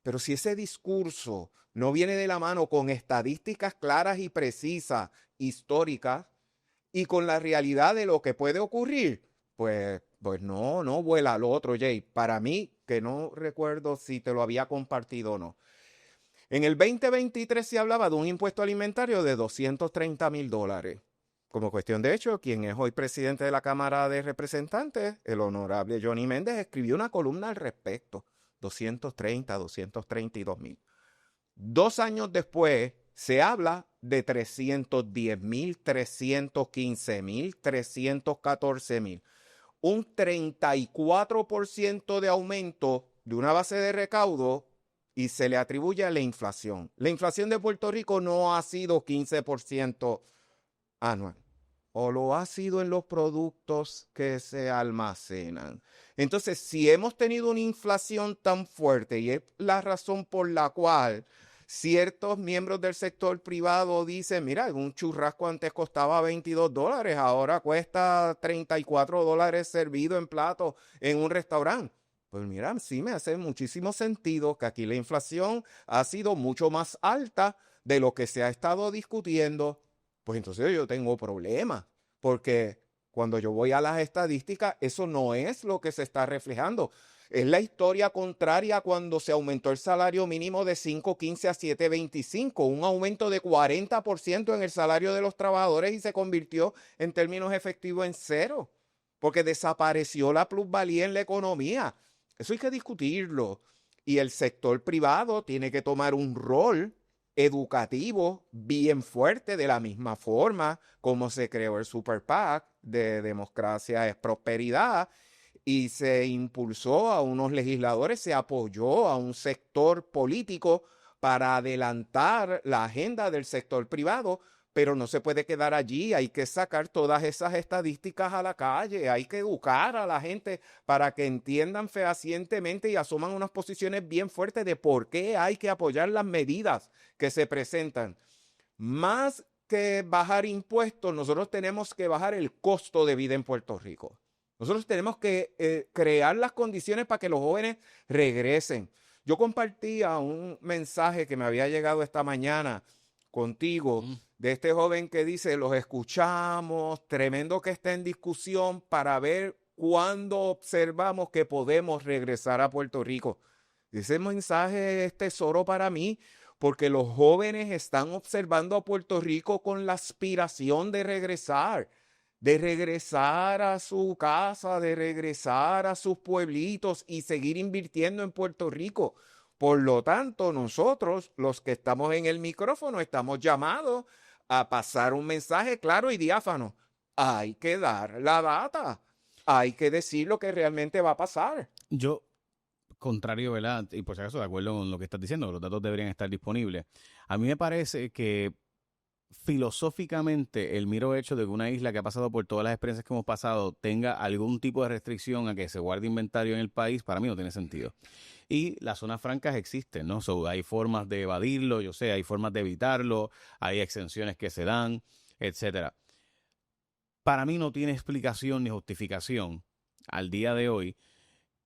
Pero si ese discurso no viene de la mano con estadísticas claras y precisas, históricas, y con la realidad de lo que puede ocurrir, pues no vuela al otro, Jay. Para mí, que no recuerdo si te lo había compartido o no. En el 2023 se hablaba de un impuesto alimentario de $230,000. Como cuestión de hecho, quien es hoy presidente de la Cámara de Representantes, el honorable Johnny Méndez, escribió una columna al respecto. 232,000. 2 años después se habla de 310,000, 315,000, 314,000. Un 34% de aumento de una base de recaudo, y se le atribuye a la inflación. La inflación de Puerto Rico no ha sido 15% anual, o lo ha sido en los productos que se almacenan. Entonces, si hemos tenido una inflación tan fuerte, y es la razón por la cual ciertos miembros del sector privado dicen, mira, un churrasco antes costaba $22, ahora cuesta $34 servido en plato en un restaurante. Pues mira, sí me hace muchísimo sentido que aquí la inflación ha sido mucho más alta de lo que se ha estado discutiendo. Pues entonces yo tengo problemas, porque cuando yo voy a las estadísticas, eso no es lo que se está reflejando. Es la historia contraria cuando se aumentó el salario mínimo de 5.15 a 7.25, un aumento de 40% en el salario de los trabajadores y se convirtió en términos efectivos en cero, porque desapareció la plusvalía en la economía. Eso hay que discutirlo. Y el sector privado tiene que tomar un rol educativo bien fuerte, de la misma forma como se creó el Super PAC de Democracia es Prosperidad, y se impulsó a unos legisladores, se apoyó a un sector político para adelantar la agenda del sector privado, pero no se puede quedar allí, hay que sacar todas esas estadísticas a la calle, hay que educar a la gente para que entiendan fehacientemente y asuman unas posiciones bien fuertes de por qué hay que apoyar las medidas que se presentan. Más que bajar impuestos, nosotros tenemos que bajar el costo de vida en Puerto Rico. Nosotros tenemos que crear las condiciones para que los jóvenes regresen. Yo compartía un mensaje que me había llegado esta mañana contigo de este joven que dice, los escuchamos, tremendo que está en discusión para ver cuándo observamos que podemos regresar a Puerto Rico. Ese mensaje es tesoro para mí, porque los jóvenes están observando a Puerto Rico con la aspiración de regresar a su casa, de regresar a sus pueblitos y seguir invirtiendo en Puerto Rico. Por lo tanto, nosotros, los que estamos en el micrófono, estamos llamados a pasar un mensaje claro y diáfano. Hay que dar la data, hay que decir lo que realmente va a pasar. Yo, contrario, ¿verdad? Y por si acaso, de acuerdo con lo que estás diciendo, los datos deberían estar disponibles. A mí me parece que filosóficamente el mero hecho de que una isla que ha pasado por todas las experiencias que hemos pasado tenga algún tipo de restricción a que se guarde inventario en el país, para mí no tiene sentido. Y las zonas francas existen, ¿no? Hay formas de evadirlo, yo sé, hay formas de evitarlo, hay exenciones que se dan, etcétera. Para mí no tiene explicación ni justificación al día de hoy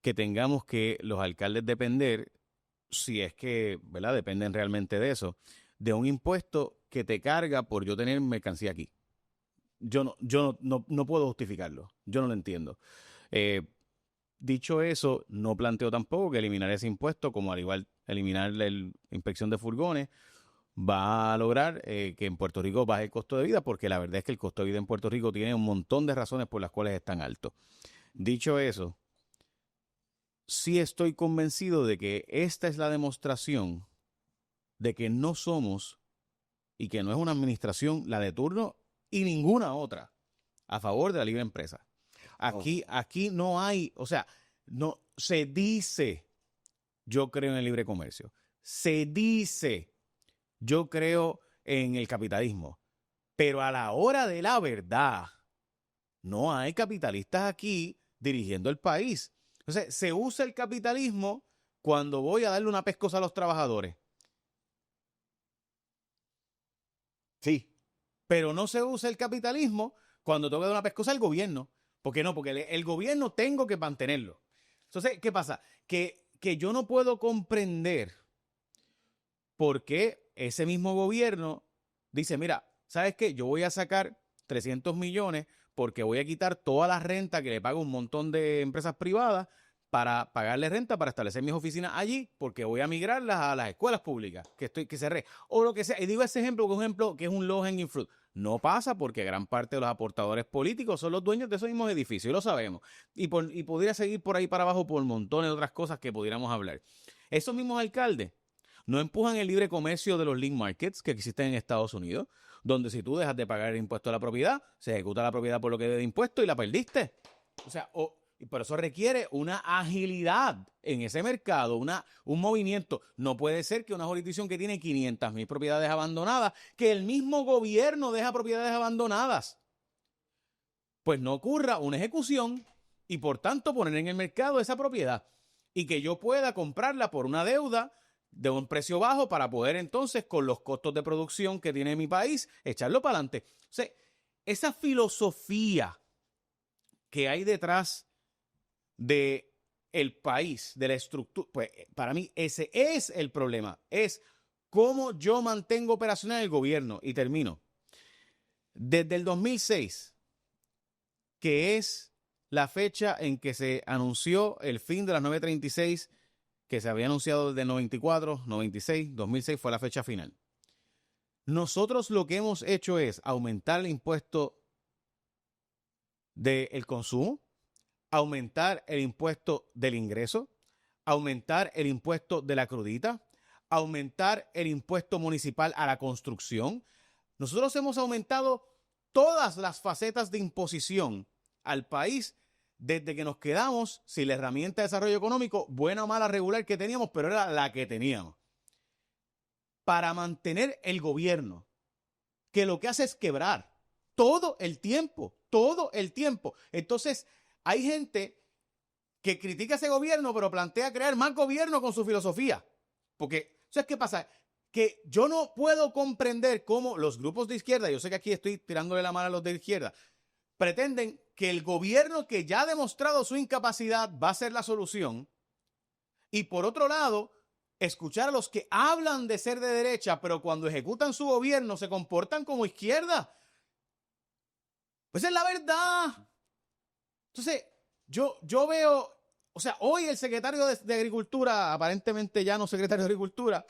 que tengamos que los alcaldes depender, si es que, ¿verdad?, dependen realmente de eso, de un impuesto que te carga por yo tener mercancía aquí. Yo no puedo justificarlo. Yo no lo entiendo. Dicho eso, no planteo tampoco que eliminar ese impuesto, como al igual eliminar la inspección de furgones, va a lograr que en Puerto Rico baje el costo de vida, porque la verdad es que el costo de vida en Puerto Rico tiene un montón de razones por las cuales es tan alto. Dicho eso, sí estoy convencido de que esta es la demostración de que no somos y que no es una administración, la de turno y ninguna otra, a favor de la libre empresa. Aquí no hay, o sea, no se dice, yo creo en el libre comercio. Se dice, yo creo en el capitalismo. Pero a la hora de la verdad, no hay capitalistas aquí dirigiendo el país. Entonces, se usa el capitalismo cuando voy a darle una pescosa a los trabajadores. Sí. Pero no se usa el capitalismo cuando tengo que dar una pescosa al gobierno. ¿Por qué no? Porque el gobierno tengo que mantenerlo. Entonces, ¿qué pasa? Que yo no puedo comprender por qué ese mismo gobierno dice, mira, ¿sabes qué? Yo voy a sacar 300 millones porque voy a quitar toda la renta que le paga un montón de empresas privadas para pagarle renta para establecer mis oficinas allí, porque voy a migrarlas a las escuelas públicas que cerré, o lo que sea. Y digo ese ejemplo, un ejemplo que es un low hanging fruit. No pasa porque gran parte de los aportadores políticos son los dueños de esos mismos edificios, y lo sabemos. Y podría seguir por ahí para abajo por montones de otras cosas que pudiéramos hablar. Esos mismos alcaldes no empujan el libre comercio de los link markets que existen en Estados Unidos, donde si tú dejas de pagar el impuesto a la propiedad, se ejecuta la propiedad por lo que debe de impuesto y la perdiste. O sea, y por eso requiere una agilidad en ese mercado, un movimiento. No puede ser que una jurisdicción que tiene 500,000 propiedades abandonadas, que el mismo gobierno deja propiedades abandonadas, pues no ocurra una ejecución y por tanto poner en el mercado esa propiedad y que yo pueda comprarla por una deuda de un precio bajo para poder entonces, con los costos de producción que tiene mi país, echarlo para adelante. O sea, esa filosofía que hay detrás de el país, de la estructura, pues para mí ese es el problema, es cómo yo mantengo operacional el gobierno. Y termino. Desde el 2006, que es la fecha en que se anunció el fin de las 936, que se había anunciado desde el 94, 96, 2006 fue la fecha final. Nosotros lo que hemos hecho es aumentar el impuesto del consumo, aumentar el impuesto del ingreso, aumentar el impuesto de la crudita, aumentar el impuesto municipal a la construcción. Nosotros hemos aumentado todas las facetas de imposición al país desde que nos quedamos sin la herramienta de desarrollo económico, buena o mala, regular, que teníamos, pero era la que teníamos. Para mantener el gobierno, que lo que hace es quebrar todo el tiempo, todo el tiempo. Entonces, hay gente que critica ese gobierno, pero plantea crear más gobierno con su filosofía. Porque, ¿sabes qué pasa? Que yo no puedo comprender cómo los grupos de izquierda, yo sé que aquí estoy tirándole la mano a los de izquierda, pretenden que el gobierno que ya ha demostrado su incapacidad va a ser la solución. Y por otro lado, escuchar a los que hablan de ser de derecha, pero cuando ejecutan su gobierno se comportan como izquierda. Pues es la verdad. Entonces, yo veo, o sea, hoy el secretario de Agricultura, aparentemente ya no secretario de Agricultura,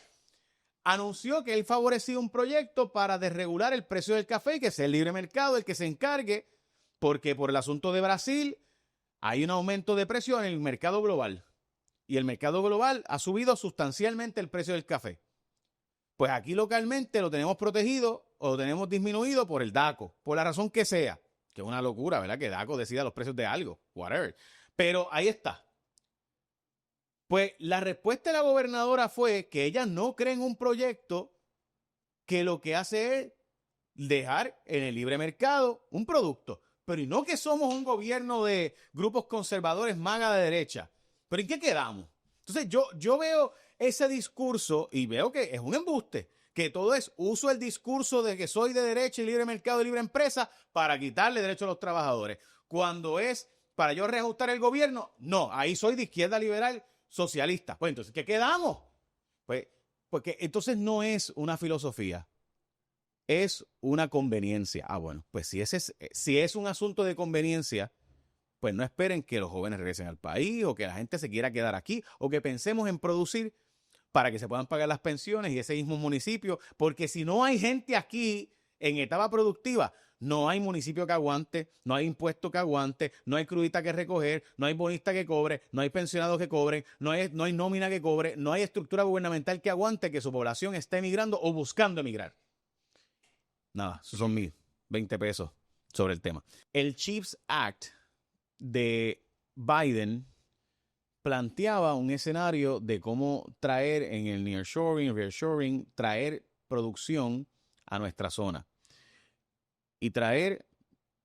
anunció que él favorecía un proyecto para desregular el precio del café y que sea el libre mercado el que se encargue, porque por el asunto de Brasil hay un aumento de precio en el mercado global. Y el mercado global ha subido sustancialmente el precio del café. Pues aquí localmente lo tenemos protegido o lo tenemos disminuido por el DACO, por la razón que sea. Que es una locura, ¿verdad? Que DACO decida los precios de algo, whatever. Pero ahí está. Pues la respuesta de la gobernadora fue que ella no cree en un proyecto que lo que hace es dejar en el libre mercado un producto. Pero y no que somos un gobierno de grupos conservadores maga de derecha. ¿Pero en qué quedamos? Entonces yo veo ese discurso y veo que es un embuste. Que todo es uso el discurso de que soy de derecha y libre mercado y libre empresa para quitarle derechos a los trabajadores. Cuando es para yo reajustar el gobierno, no, ahí soy de izquierda liberal socialista. Pues entonces, ¿qué quedamos? Pues porque entonces no es una filosofía, es una conveniencia. Ah, bueno, pues si es un asunto de conveniencia, pues no esperen que los jóvenes regresen al país o que la gente se quiera quedar aquí o que pensemos en producir para que se puedan pagar las pensiones y ese mismo municipio, porque si no hay gente aquí en etapa productiva, no hay municipio que aguante, no hay impuesto que aguante, no hay crudita que recoger, no hay bonista que cobre, no hay pensionados que cobren, no hay nómina que cobre, no hay estructura gubernamental que aguante que su población esté emigrando o buscando emigrar. Nada, esos son mis 20 pesos sobre el tema. El CHIPS Act de Biden planteaba un escenario de cómo traer en el nearshoring, reshoring, traer producción a nuestra zona y traer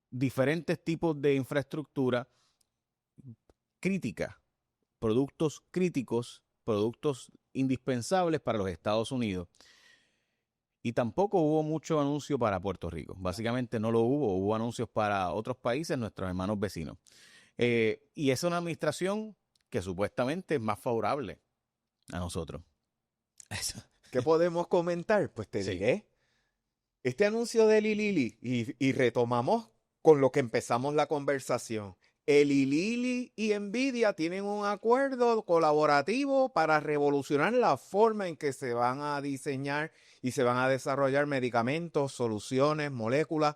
diferentes tipos de infraestructura crítica, productos críticos, productos indispensables para los Estados Unidos. Y tampoco hubo mucho anuncio para Puerto Rico. Básicamente no lo hubo. Hubo anuncios para otros países, nuestros hermanos vecinos. Y es una administración que supuestamente es más favorable a nosotros. ¿Qué podemos comentar? Pues te diré. Este anuncio de Eli Lilly, y retomamos con lo que empezamos la conversación. Eli Lilly y Nvidia tienen un acuerdo colaborativo para revolucionar la forma en que se van a diseñar y se van a desarrollar medicamentos, soluciones, moléculas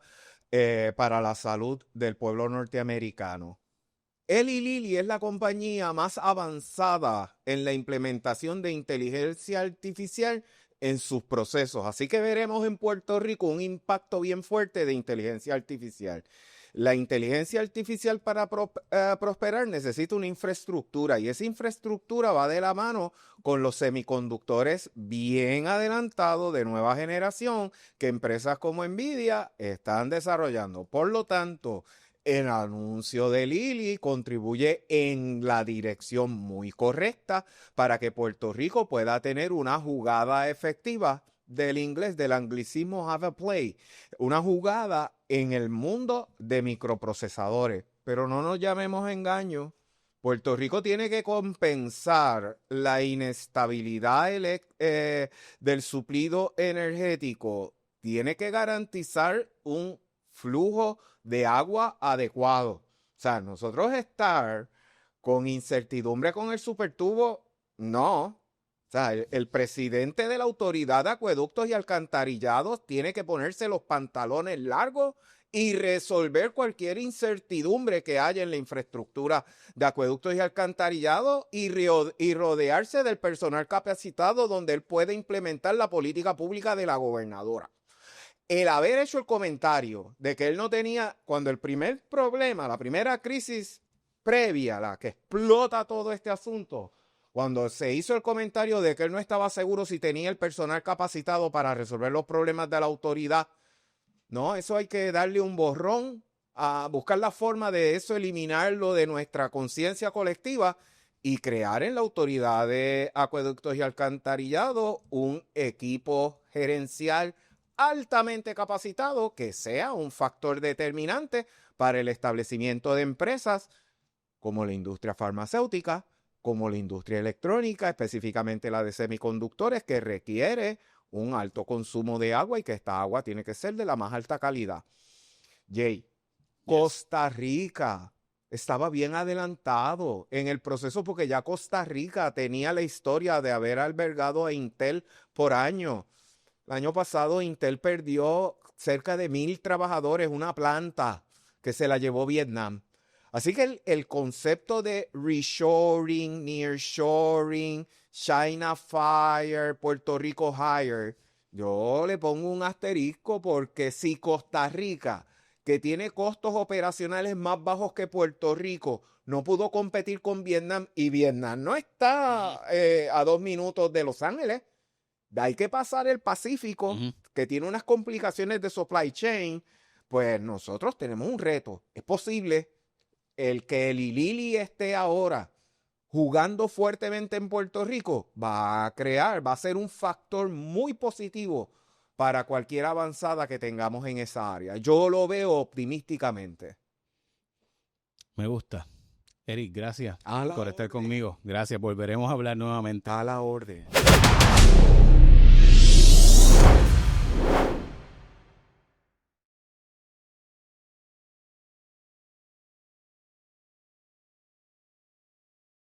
para la salud del pueblo norteamericano. Eli Lilly es la compañía más avanzada en la implementación de inteligencia artificial en sus procesos. Así que veremos en Puerto Rico un impacto bien fuerte de inteligencia artificial. La inteligencia artificial para prosperar necesita una infraestructura y esa infraestructura va de la mano con los semiconductores bien adelantados de nueva generación que empresas como Nvidia están desarrollando. Por lo tanto, el anuncio de Lili contribuye en la dirección muy correcta para que Puerto Rico pueda tener una jugada efectiva del inglés, del anglicismo have a play, una jugada en el mundo de microprocesadores. Pero no nos llamemos engaño. Puerto Rico tiene que compensar la inestabilidad del suplido energético. Tiene que garantizar un flujo de agua adecuado. O sea, nosotros estar con incertidumbre con el supertubo, no. O sea, el presidente de la Autoridad de Acueductos y Alcantarillados tiene que ponerse los pantalones largos y resolver cualquier incertidumbre que haya en la infraestructura de acueductos y alcantarillados y rodearse del personal capacitado donde él puede implementar la política pública de la gobernadora. El haber hecho el comentario de que él no tenía, cuando el primer problema, la primera crisis previa, la que explota todo este asunto, cuando se hizo el comentario de que él no estaba seguro si tenía el personal capacitado para resolver los problemas de la autoridad, no, eso hay que darle un borrón, a buscar la forma de eso, eliminarlo de nuestra conciencia colectiva y crear en la Autoridad de Acueductos y Alcantarillados un equipo gerencial altamente capacitado que sea un factor determinante para el establecimiento de empresas como la industria farmacéutica, como la industria electrónica, específicamente la de semiconductores, que requiere un alto consumo de agua y que esta agua tiene que ser de la más alta calidad. Jay, Costa Rica estaba bien adelantado en el proceso porque ya Costa Rica tenía la historia de haber albergado a Intel por año. El año pasado Intel perdió cerca de 1,000 trabajadores, una planta que se la llevó Vietnam. Así que el concepto de reshoring, nearshoring, China Fire, Puerto Rico Hire, yo le pongo un asterisco porque si Costa Rica, que tiene costos operacionales más bajos que Puerto Rico, no pudo competir con Vietnam y Vietnam no está a 2 minutos de Los Ángeles, hay que pasar el Pacífico, que tiene unas complicaciones de supply chain, pues nosotros tenemos un reto. Es posible el que el Lili esté ahora jugando fuertemente en Puerto Rico, va a ser un factor muy positivo para cualquier avanzada que tengamos en esa área. Yo lo veo optimísticamente. Me gusta. Eric, gracias por estar conmigo. Gracias, volveremos a hablar nuevamente. A la orden.